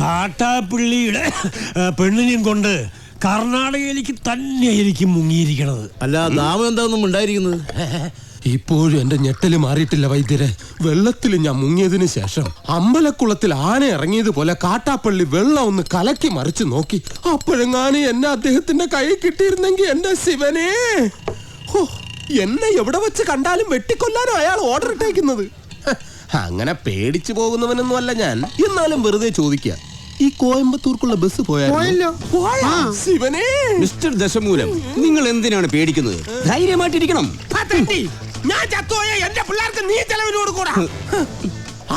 കാട്ടാപ്പിള്ളിയുടെ പെണ്ണിനെയും കൊണ്ട് കർണാടകയിലേക്ക് തന്നെയായിരിക്കും മുങ്ങിയിരിക്കണത്. അല്ല നാമം എന്താണെന്നും ഉണ്ടായിരിക്കുന്നത്. ഇപ്പോഴും എന്റെ ഞെട്ടല് മാറിയിട്ടില്ല വൈദ്യരെ. വെള്ളത്തിൽ ഞാൻ മുങ്ങിയതിനു ശേഷം അമ്പലക്കുളത്തിൽ ആന ഇറങ്ങിയതുപോലെ കാട്ടാപ്പള്ളി വെള്ളം ഒന്ന് കലക്കി മറിച്ച് നോക്കി. അപ്പോഴെങ്ങാനും എന്നെ അദ്ദേഹത്തിന്റെ കൈ കിട്ടിയിരുന്നെങ്കിൽ എന്റെ ശിവനെ, എന്നെ എവിടെ വെച്ച് കണ്ടാലും വെട്ടിക്കൊല്ലാനോ അയാൾ ഓർഡർ ഇട്ടേക്കുന്നത്. അങ്ങനെ പേടിച്ചു പോകുന്നവനൊന്നും അല്ല ഞാൻ. എന്നാലും വെറുതെ ചോദിക്കുക, ഈ കോയമ്പത്തൂർക്കുള്ള ബസ് പോയാലോ? ശിവനെ, മിസ്റ്റർ ദശമൂലം, നിങ്ങൾ എന്തിനാണ് പേടിക്കുന്നത്? ധൈര്യമായിട്ടിരിക്കണം. ഞാൻ ചത്തോയ എന്റെ പിള്ളേർക്ക് നീ ചെലവിന് കൊടുക്കൂടാ.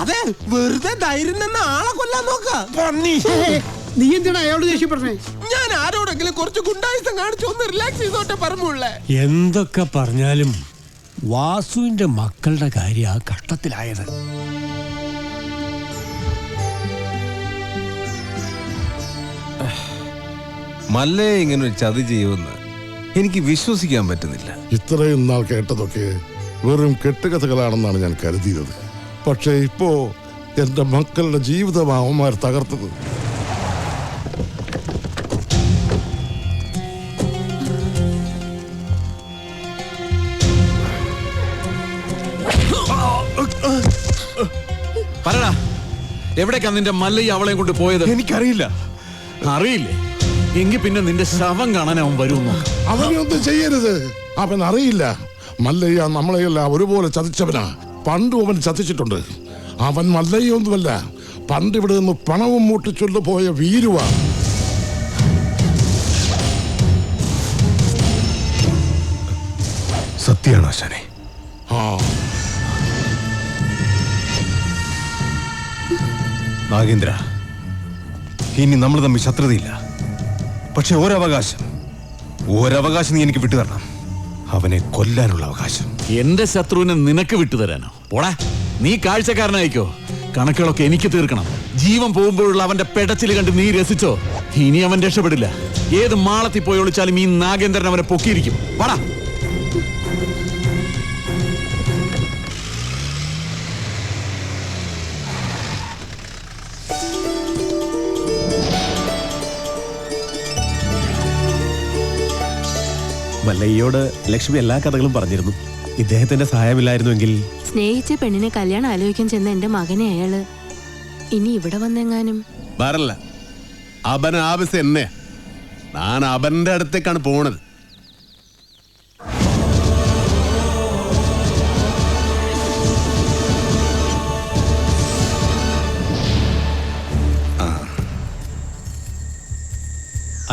അതെ, വെറുതെ ധൈര്യം തന്നെ ആളെ കൊല്ലാൻ നോക്ക. നീ എന്തിനാ അയാളോട് ദേഷ്യപ്പെട്ടേ? ഞാൻ ആരോടെങ്കിലും കുറച്ച് ഗുണ്ടായുസം കാണിച്ചു ഒന്ന് റിലാക്സ് ചെയ്തോട്ടെ പറഞ്ഞുള്ളേ. എന്തൊക്കെ പറഞ്ഞാലും വാസുവിന്റെ മക്കളുടെ കാര്യം ആ കഷ്ടത്തിലായത്. മല്ലയെ ഇങ്ങനെ ഒരു ചതി ചെയ്യുമെന്ന് എനിക്ക് വിശ്വസിക്കാൻ പറ്റുന്നില്ല. ഇത്രയും നാൾ കേട്ടതൊക്കെ വെറും കെട്ടുകഥകളാണെന്നാണ് ഞാൻ കരുതിയത്. പക്ഷേ ഇപ്പോ എന്റെ മക്കളുടെ ജീവിതം അവന്മാർ തകർത്തത്. പറടാ, എവിടേക്കാ നിന്റെ മല്ലയ്യ അവളെയും കൊണ്ട് പോയത്? എനിക്കറിയില്ല. അറിയില്ലേ? എങ്കിൽ പിന്നെ നിന്റെ ശവം കാണാൻ അവൻ വരുമെന്നോ? അവനൊന്നും ചെയ്യരുത്. അവൻ അറിയില്ല. മല്ലയ്യ നമ്മളെയെല്ലാം ഒരുപോലെ ചതിച്ചവനാ. പണ്ടും അവൻ ചതിച്ചിട്ടുണ്ട്. അവൻ മല്ലയ്യൊന്നുമല്ല, പണ്ട് ഇവിടെ നിന്ന് പണവും മൂട്ടിച്ചൊല്ലു പോയ വീരുവാ. സത്യാണോ ആശാനെ? നാഗേന്ദ്ര, ഇനി നമ്മൾ തമ്മിൽ ശത്രുതയില്ല. പക്ഷെ ഒരവകാശം നീ എനിക്ക് വിട്ടുതരണം. അവനെ കൊല്ലാനുള്ള അവകാശം. എന്റെ ശത്രുവിനെ നിനക്ക് വിട്ടുതരാനോ? പോടാ, നീ കാഴ്ചക്കാരനായിക്കോ. കണക്കുകളൊക്കെ എനിക്ക് തീർക്കണം. ജീവൻ പോകുമ്പോഴുള്ള അവന്റെ പെടച്ചിൽ കണ്ട് നീ രസിച്ചോ? ഇനി അവൻ രക്ഷപ്പെടില്ല. ഏത് മാളത്തിൽ പോയി ഒളിച്ചാലും ഈ നാഗേന്ദ്രൻ അവനെ പൊക്കിയിരിക്കും. വാടാ. മല്ലയ്യോട് ലക്ഷ്മി എല്ലാ കഥകളും പറഞ്ഞിരുന്നു. ഇദ്ദേഹത്തിന്റെ സഹായമില്ലായിരുന്നുവെങ്കിൽ. സ്നേഹിച്ച പെണ്ണിനെ കല്യാണം ആലോചിക്കാൻ ചെന്ന എന്റെ മകനെ അയാള് ഇനി ഇവിടെ വന്നെങ്ങാനും വരല്ല. അവൻ ആവശ്യം എന്നെ, ഞാൻ അവന്റെ അടുത്തേക്കാണ് പോണത്.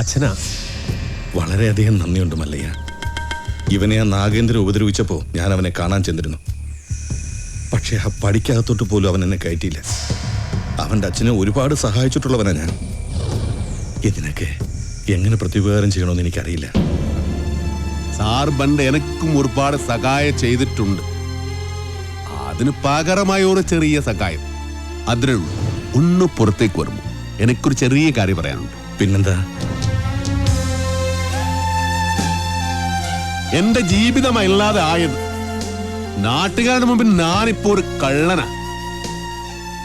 അച്ഛനാ, വളരെയധികം നന്ദിയുണ്ട് മല്ലയ്യ. ഇവനെ ആ നാഗേന്ദ്രൻ ഉപദ്രവിച്ചപ്പോൾ ഞാൻ അവനെ കാണാൻ ചെന്നിരുന്നു. പക്ഷെ ആ പടിക്കകത്തോട്ട് പോലും അവൻ എന്നെ കയറ്റിയില്ല. അവൻ്റെ അച്ഛനെ ഒരുപാട് സഹായിച്ചിട്ടുള്ളവനാ ഞാൻ. ഇതിനൊക്കെ എങ്ങനെ പ്രത്യുപകാരം ചെയ്യണമെന്ന് എനിക്കറിയില്ല. സാർ പണ്ട് എനക്കും ഒരുപാട് സഹായം ചെയ്തിട്ടുണ്ട്. അതിന് പകരമായ ഒരു ചെറിയ സഹായം അതിനേ ഉള്ളൂ. ഒന്ന് പുറത്തേക്ക് വരുമ്പോൾ എനിക്കൊരു ചെറിയ കാര്യം പറയാനുണ്ട്. പിന്നെന്താ? എന്റെ ജീവിതമല്ലാതെ ആയത് നാട്ടുകാരുടെ മുമ്പിൽ ഞാനിപ്പോ ഒരു കള്ളനാ.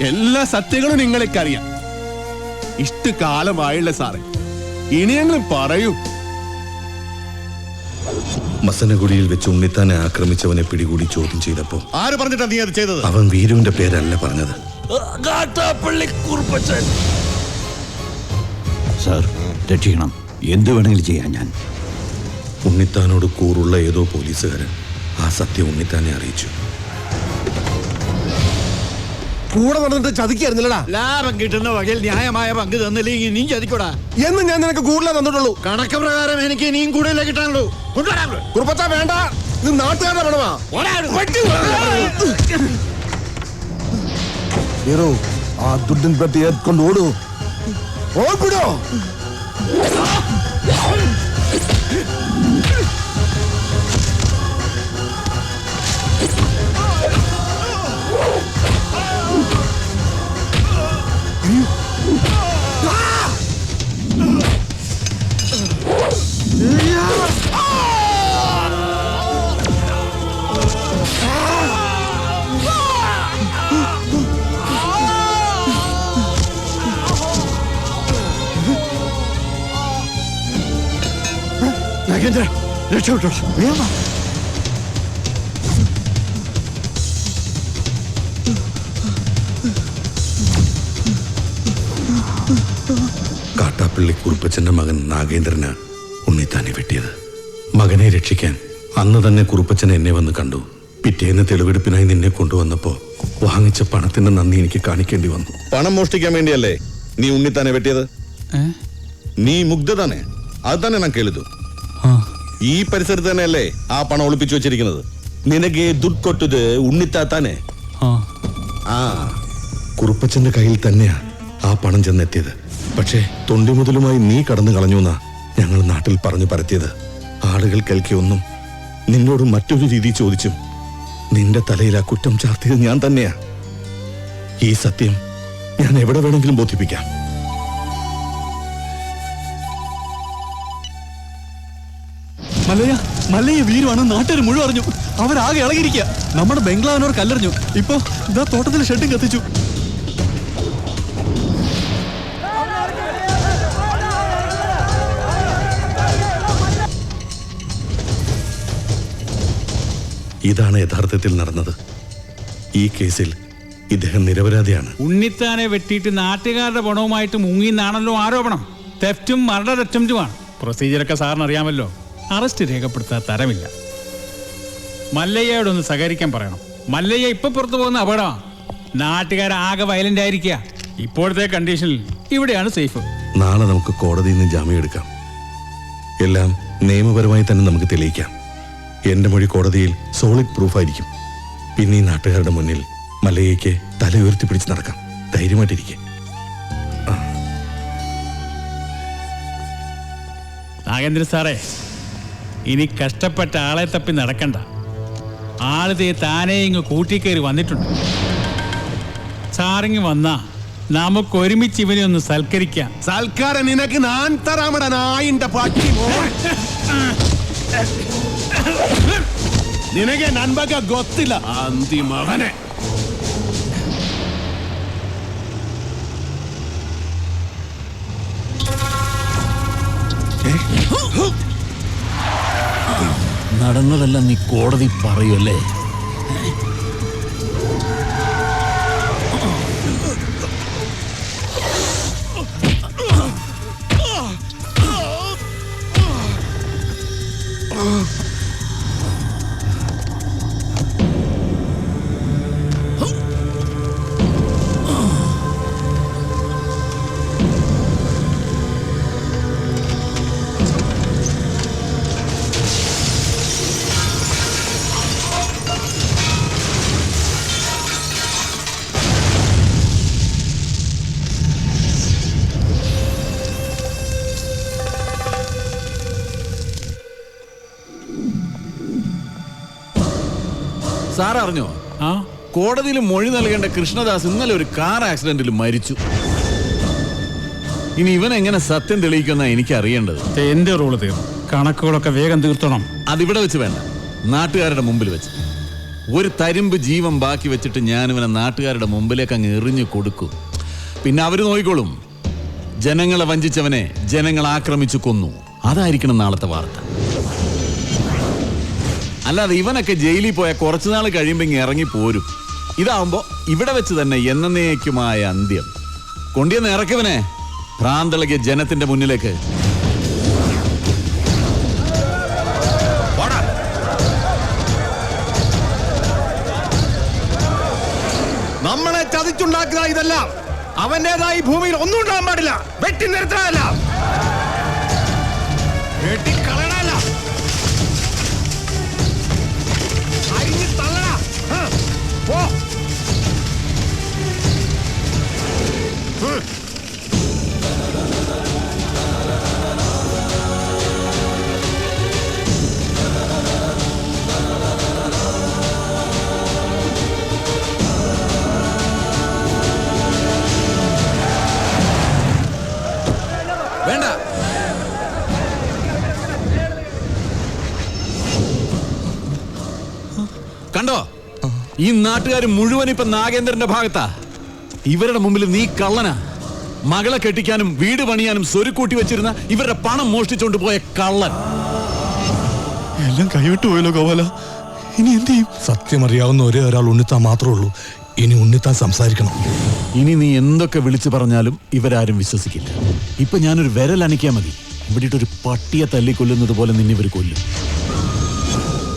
എല്ലാ സത്യങ്ങളും നിങ്ങൾക്കറിയാം. ഇഷ്ടകാലമായില്ല സാറേ, ഇനിയെങ്കിലും പറയൂ. മസനഗുഡിയിൽ വെച്ച് ഉണ്ണിത്താനെ ആക്രമിച്ചവനെ പിടികൂടി ചോദ്യം ചെയ്തപ്പോ ആര് പറഞ്ഞിട്ടാ നീ അത് ചെയ്തത്? അവൻ വീരുവിന്റെ പേരല്ല പറഞ്ഞത്. സാർ, രക്ഷിക്കണം. എന്ത് വേണമെങ്കിലും ചെയ്യാൻ ഞാൻ. ഉണ്ണിത്താനോട് കൂറുള്ള ഏതോ പോലീസുകാരൻ ആ സത്യം ഉണ്ണിത്താനെ അറിയിച്ചു. കൂടെ നടന്നിട്ട് ചതിക്കായിരുന്നില്ലടാ. ലാഭം കിട്ടുന്ന വകയിൽ ന്യായമായ പങ്ക് തന്നില്ലെങ്കിൽ നീ ചതിക്കൂടാ എന്ന് ഞാൻ നിനക്ക് കൂടുതലേ തന്നിട്ടുള്ളൂ. കണക്ക് പ്രകാരം എനിക്ക് ഇനിയും കൂടുതലേ കിട്ടാനുള്ളൂ. കുറുപ്പച്ചാ വേണ്ട, ഇത് നാട്ടുകാരുടെ പണമാ. ആ ദുഡിൻ പെട്ടി ഏത്കൊണ്ട് ഓടൂ. ഓടിപ്പിടോ. നാഗേന്ദ്ര രക്ഷപ്പെട്ടോളാം. വേഗം വാ. കാട്ടാപ്പള്ളി കുറുപ്പച്ചന്റെ മകൻ നാഗേന്ദ്രന് ഉണ്ണിത്താനെ വെട്ടിയത്. മകനെ രക്ഷിക്കാൻ അന്ന് തന്നെ കുറുപ്പച്ചൻ എന്നെ വന്ന് കണ്ടു. പിറ്റേന്ന് തെളിവെടുപ്പിനായി നിന്നെ കൊണ്ടുവന്നപ്പോ വാങ്ങിച്ച പണത്തിന്റെ നന്ദി എനിക്ക് കാണിക്കേണ്ടി വന്നു. പണം മോഷ്ടിക്കാൻ വേണ്ടിയല്ലേ നീ ഉണ്ണിത്താനെ വെട്ടിയത്? നീ മുഗ്ധ തന്നെ, അത് തന്നെ ഞാൻ കേളിതു. ഈ പരിസരത്ത് തന്നെയല്ലേ ആ പണം ഒളിപ്പിച്ചു വെച്ചിരിക്കുന്നത്? നിനക്ക് ദുഡ് കൊട്ടത് ഉണ്ണിത്താത്താനെ. ആ കുറുപ്പച്ചന്റെ കയ്യിൽ തന്നെയാ ആ പണം ചെന്നെത്തിയത്. പക്ഷേ തൊണ്ടി മുതലുമായി നീ കടന്നു കളഞ്ഞുവെന്നാ ഞങ്ങൾ നാട്ടിൽ പറഞ്ഞു പരത്തിയത്. ആളുകൾ കേൾക്കിയൊന്നും നിന്നോട് മറ്റൊരു രീതി ചോദിച്ചും നിന്റെ തലയിൽ ആ കുറ്റം ചാർത്തിയത് ഞാൻ തന്നെയാ. ഈ സത്യം ഞാൻ എവിടെ വേണമെങ്കിലും ബോധിപ്പിക്കാം. മല്ലയ്യ വീരുവാണ് നാട്ടുകാർ മുഴുവൻ അറിഞ്ഞു. അവരാകെ ഇളകിയിരിക്കുക. നമ്മുടെ ബംഗ്ലാവിനോർ കല്ലെറിഞ്ഞു. ഇപ്പൊ ഇതാ തോട്ടത്തിലെ ഷെഡും കത്തിച്ചു. ഇതാണ് യഥാർത്ഥത്തിൽ നടന്നത്. ഈ കേസിൽ ഇദ്ദേഹം നിരപരാധിയാണ്. ഉണ്ണിത്താനെ വെട്ടിയിട്ട് നാട്ടുകാരുടെ പണവുമായിട്ട് മുങ്ങിന്നാണല്ലോ ആരോപണം. തെഫ്റ്റും മർഡർ അറ്റംപ്റ്റുമാണ്. പ്രൊസീജിയറൊക്കെ സാറിന് അറിയാമല്ലോ. അറസ്റ്റ് രേഖപ്പെടുത്താൻ തരമില്ല. മല്ലയ്യയോടൊന്ന് സഹകരിക്കാൻ പറയണം. മല്ലയ്യ ഇപ്പൊ പുറത്തു പോകുന്ന അപകടമാണ്. നാട്ടുകാരാകെ വയലന്റ് ആയിരിക്കുക. ഇപ്പോഴത്തെ കണ്ടീഷനിൽ ഇവിടെയാണ് സേഫ്. നാളെ നമുക്ക് കോടതിയിൽ നിന്ന് ജാമ്യം എടുക്കാം. എല്ലാം നിയമപരമായി തന്നെ നമുക്ക് തെളിയിക്കാം. എന്റെ മൊഴി കോടതിയിൽ സോളിഡ് പ്രൂഫായിരിക്കും. പിന്നെ ഈ നാട്ടുകാരുടെ മുന്നിൽ മല്ലയ്യയ്ക്ക് തല ഉയർത്തിപ്പിടിച്ച് നടക്കാം. ധൈര്യമായിട്ടിരിക്കെ. നാഗേന്ദ്ര സാറേ, ഇനി കഷ്ടപ്പെട്ട ആളെ തപ്പി നടക്കണ്ട. ആളിതേ താനേ ഇങ്ങ് കൂട്ടിക്കയറി വന്നിട്ടുണ്ട്. സാറിങ് വന്നാ നമുക്ക് ഒരുമിച്ച് ഇവനെ ഒന്ന് സൽക്കരിക്കാം. സൽക്കാരം നിനക്ക് ഞാൻ തരാമട നായിന്റെ പാട്ടി. നിനಗೆ ನನ್ ಬಗ್ಗೆ ಗೊತ್ತಿಲ್ಲ ಅಂತಿ ಮಗನೇ. നടന്നതെല്ലാം നീ കോടതി പറയല്ലേ? സാർ അറിഞ്ഞോ? കോടതിയിൽ മൊഴി നൽകേണ്ട കൃഷ്ണദാസ് ഇന്നലെ ഒരു കാർ ആക്സിഡന്റിൽ മരിച്ചു. ഇനി ഇവൻ എങ്ങനെ സത്യം തെളിയിക്കുന്ന എനിക്ക് അറിയേണ്ടത്. എന്റെ റോള് തീർന്നു. കണക്കുകളൊക്കെ വേഗം തീർത്തണം. അതിവിടെ വെച്ച് വേണ്ട, നാട്ടുകാരുടെ മുമ്പിൽ വെച്ച്. ഒരു തരിമ്പ് ജീവൻ ബാക്കി വെച്ചിട്ട് ഞാനിവനെ നാട്ടുകാരുടെ മുമ്പിലേക്ക് അങ്ങ് എറിഞ്ഞു കൊടുക്കും. പിന്നെ അവര് നോക്കിക്കോളും. ജനങ്ങളെ വഞ്ചിച്ചവനെ ജനങ്ങൾ ആക്രമിച്ചു കൊന്നു. അതായിരിക്കണം നാളത്തെ വാർത്ത. അല്ലാതെ ഇവനൊക്കെ ജയിലിൽ പോയ കുറച്ചുനാൾ കഴിയുമ്പോൾ ഇങ്ങ് ഇറങ്ങി പോരും. ഇതാവുമ്പോ ഇവിടെ വെച്ച് തന്നെ എന്നേക്കുമായ അന്ത്യം. കൊണ്ടിയെന്ന് ഇറക്കിവനെ ഭ്രാന്തളകിയ ജനത്തിന്റെ മുന്നിലേക്ക്. നമ്മളെ ചതിച്ചുണ്ടാക്കുക ഇതെല്ലാം അവന്റേതായി ഭൂമിയിൽ ഒന്നും ഉണ്ടാകാൻ പാടില്ല. വെട്ടി നിർത്താനല്ല, വെട്ടിക്കളയണല്ല, അരിഞ്ഞു തള്ളണ. പോ. വേണ്ട, കണ്ടോ? ഈ നാട്ടുകാർ മുഴുവൻ ഇപ്പൊ നാഗേന്ദ്രന്റെ ഭാഗത്താ. ഇവരുടെ മുമ്പിൽ നീ കള്ളനാ. മകളെ കെട്ടിക്കാനും വീട് പണിയാനും സ്വരുക്കൂട്ടി വെച്ചിരുന്ന ഇവരുടെ പണം മോഷ്ടിച്ചോണ്ട് പോയ കള്ളൻ. എല്ലാം കൈവിട്ടു പോയല്ലോ ഗോപാല. ഇനി എന്ത് ചെയ്യും? സത്യം അറിയാവുന്ന ഒരേ ഒരാൾ ഉണ്ണിത്താൻ മാത്രമേ ഉള്ളൂ. ഇനി ഉണ്ണിത്താൻ സംസാരിക്കണം. ഇനി നീ എന്തൊക്കെ വിളിച്ചു പറഞ്ഞാലും ഇവരാരും വിശ്വസിക്കില്ല. ഇപ്പൊ ഞാനൊരു വിരൽ അനയ്ക്കാൻ മതി, ഇവിടെ ഒരു പട്ടിയെ തല്ലിക്കൊല്ലുന്നത് പോലെ നിന്നെ ഇവർ കൊല്ലും.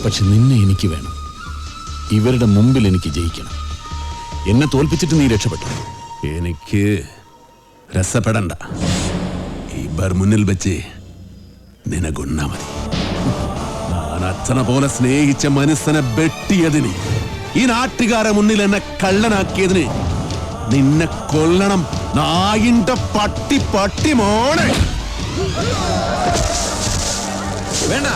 പക്ഷെ നിന്നെ എനിക്ക് വേണം. ഇവരുടെ മുമ്പിൽ എനിക്ക് ജയിക്കണം. എന്നെ തോൽപ്പിച്ചിട്ട് നീ രക്ഷപ്പെട്ടു. എനിക്ക് രസപ്പെടണ്ട. ഇവർ മുന്നിൽ വെച്ച് നിനകൊന്നാ മതി. ഞാൻ അച്ഛനെ പോലെ സ്നേഹിച്ച മനസ്സിനെ വെട്ടിയതിന്, ഈ നാട്ടുകാരെ മുന്നിൽ എന്നെ കള്ളനാക്കിയതിന് നിന്നെ കൊല്ലണം. നായിന്റെ പട്ടി പട്ടി മോനെ. വേണ്ട.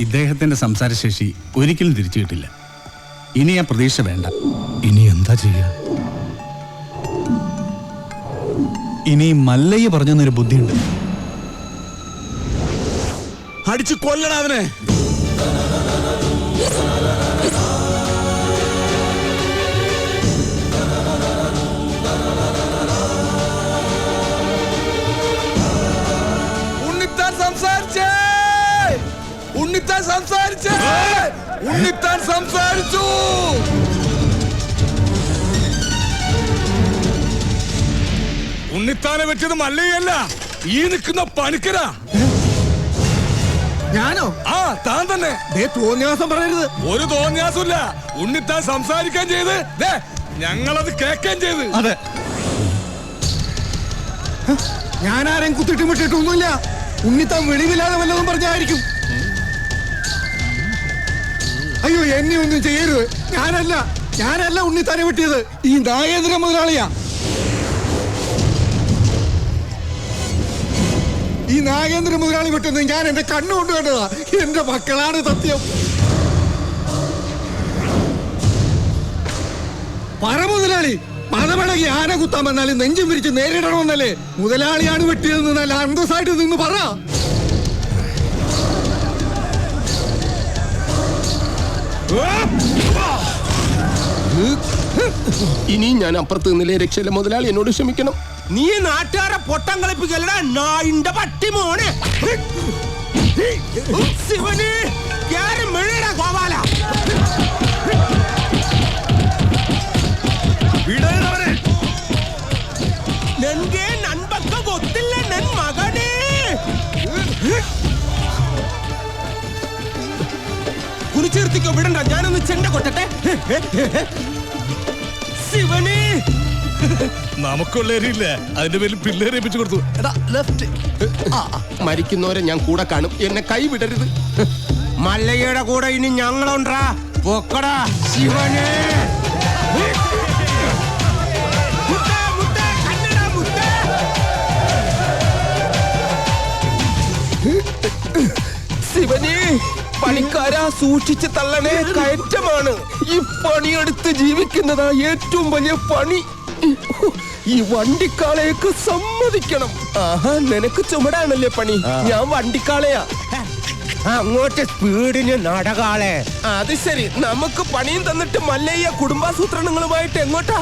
ഇദ്ദേഹത്തിന്റെ സംസാരശേഷി ഒരിക്കലും തിരിച്ചു കിട്ടില്ല. ഇനി ആ പ്രതീക്ഷ വേണ്ട. ഇനി എന്താ ചെയ്യാ? ഇനി മല്ലയ്യ പറഞ്ഞൊരു ബുദ്ധിയുണ്ട്. അടിച്ചു കൊല്ലണം അവനെ. ഉണ്ണിത്താൻ സംസാരിച്ചേ! ഉണ്ണിത്താൻ സംസാരിച്ചേ! ഉണ്ണിത്താൻ സംസാരിച്ചു! ഉണ്ണിത്താനെ വെച്ചത് മല്ലയല്ല, ഈ നിൽക്കുന്ന പണിക്കരാ. ഞാനോ? ആ, താൻ തന്നെ. തോന്നിയാസം പറയരുത്. ഒരു തോന്നിയാസമില്ല. ഉണ്ണിത്താൻ സംസാരിക്കാൻ ചെയ്ത് ഞങ്ങളത് കേൾക്കാൻ ചെയ്ത്. അതെ, ഞാനാരെയും കുത്തിട്ട് വിട്ടിട്ടൊന്നുമില്ല. ഉണ്ണിത്താൻ വെളിവില്ലാതെ വല്ലതും പറഞ്ഞായിരിക്കും. അയ്യോ, എന്നെ ഒന്നും ചെയ്യരുത്. ഞാനല്ല ഉണ്ണിത്താനെ വെട്ടിയത്. ഈ നാഗേന്ദ്ര മുതലാളിയാ. ഈ നാഗേന്ദ്ര മുതലാളി വെട്ടുന്നത് ഞാൻ എന്റെ കണ്ണുകൊണ്ട് കണ്ടതാ. എന്റെ മക്കളാണ് സത്യം. പറ മുതലാളി, മതമിളകി ആന കുത്താൻ വന്നാലും നെഞ്ചും വിരിച്ച് നേരിടണമെന്നല്ലേ? മുതലാളിയാണ് വെട്ടിയതെന്ന് നല്ല അന്തസ്സായിട്ട് നിന്ന് പറ. ഇനി ഞാൻ അപ്പുറത്ത് നിന്നില്ലേ രക്ഷയില്ല. മുതലാളി എന്നോട് ക്ഷമിക്കണം. നീ നാട്ടുകാരെ പൊട്ടം കളിപ്പിക്കല്ലടാ നായിന്റെ പട്ടി മോനെ. ശിവന് ഗോപാല നൻകെ നൻപക്ക ಗೊತ್ತಿಲ್ಲ ನನ್ ಮಗನೇ. കുറിച്ചെടുത്തിക്കോ, വിടണ്ട. ഞാനൊന്ന് ചെണ്ട കൊട്ടട്ടെ. ശിവന് നമുക്കുള്ളേരില്ല, അതിന്റെ പേരിൽ പിള്ളേരെ ഏൽപ്പിച്ചു കൊടുത്തു. മരിക്കുന്നവരെ ഞാൻ കൂടെ കാണും. എന്നെ കൈ വിടരുത്. മല്ലയ്യയുടെ കൂടെ ഇനി ഞങ്ങളുണ്ടാ. പൊക്കടാ ശിവനെ. ശിവനെ, ആരാ സൂക്ഷിച്ച് തള്ളണേ, കയറ്റമാണ്. ഈ പണിയെടുത്ത് ജീവിക്കുന്നതാ ഏറ്റവും വലിയ പണി. ഈ വണ്ടിക്കാളയൊക്കെ സമ്മതിക്കണം. ആഹാ, നിനക്ക് ചുമടാണല്ലേ പണി, ഞാൻ വണ്ടിക്കാളയാ. അങ്ങോട്ട് സ്പീഡിന് നടകാളെ. അത് ശരി, നമുക്ക് പണിയും തന്നിട്ട് മല്ലയ്യ കുടുംബാസൂത്രണങ്ങളുമായിട്ട് എങ്ങോട്ടാ?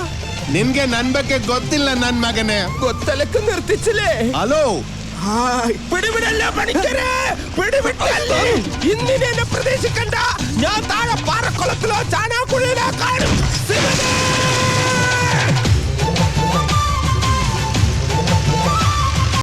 ನಿನ್ಗೆ ನನ್ ಬಗ್ಗೆ ಗೊತ್ತಿಲ್ಲ ನನ್ ಮಗನೇ. കൊത്തലക്ക് നിർത്തിച്ചില്ലേ? ಹಲೋ, പിടിവിടല്ല പണിക്കരെ, പിടിവിട്ടല്ലേ. ഇന്നിനെ എന്നെ പ്രതീക്ഷിക്കണ്ട. ഞാൻ താഴെ പാറക്കുളത്തിലോ ചാണാക്കുഴിയിലോ കാണും.